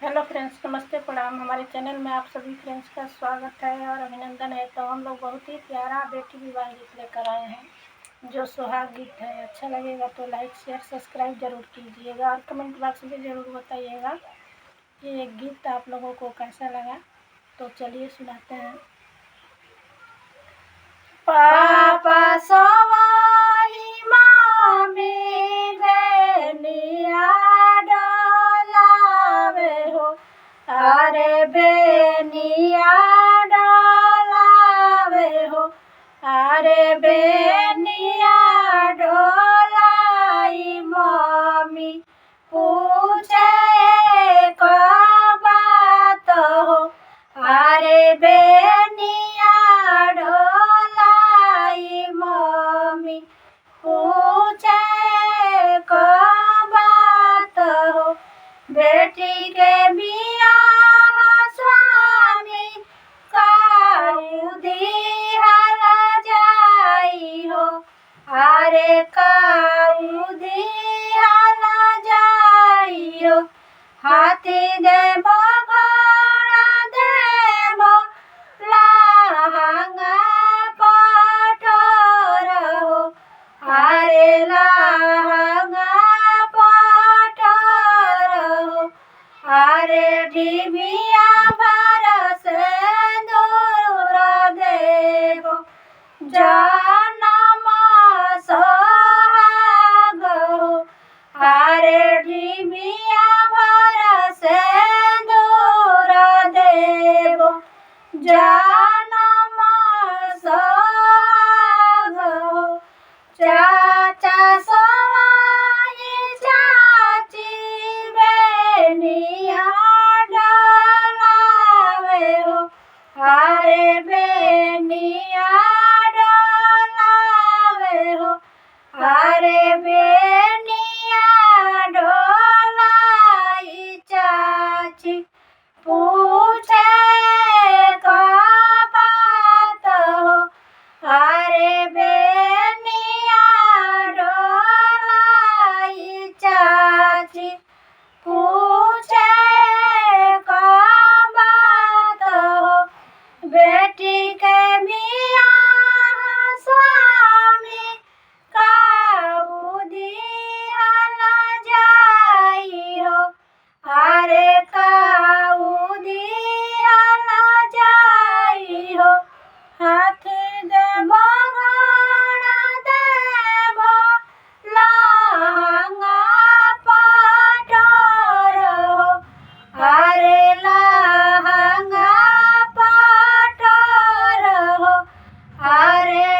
Hello friends, नमस्ते प्रणाम। हमारे चैनल में आप सभी फ्रेंड्स का स्वागत है और अभिनंदन है। तो हम लोग बहुत ही प्यारा बेटी विवाह गीत लेकर आए हैं जो सुहाग गीत है। अच्छा लगेगा तो लाइक शेयर सब्सक्राइब जरूर कीजिएगा और कमेंट बॉक्स में ज़रूर बताइएगा कि ये गीत आप लोगों को कैसा लगा। तो चलिए सुनाते हैं। पापा सवारी मामी बेनिया डोलावे हो, अरे बेनिया डोलावे हो, अरे बेनिया डोलाई मम्मी पूछे को बात हो, अरे बेनिया डोलाई मम्मी पूछे को बात हो। बेटी के बियाह स्वामी काऊ दिहल जाई हो, अरे काऊ दिहल जाई हो। हाथी देबो घोड़ा देबो लहंगा पटोर हो, अरे लहंगा पटोर हो, अरे डिबिया भर सिंदूर देबो जनम सोहाग हो, अरे डिबिया भर सिंदूर देबो जनम सोहाग हो। चाचा सवाई चाची बेनिया डोलावे हो, अरे बेनिया डोलावे हो, अरे बेनिया डोलाई चाची पूछे को बात हो, अरे बेनिया डोलाई चाची पूछे को बात हो। बेटी के बियाह स्वामी काऊ दिहल जाई हो, अरे काऊ दिहल जाई हो। हाथी देबो घोड़ा देबो लहंगा पटोर हो, अरे लहंगा पटोर हो, अरे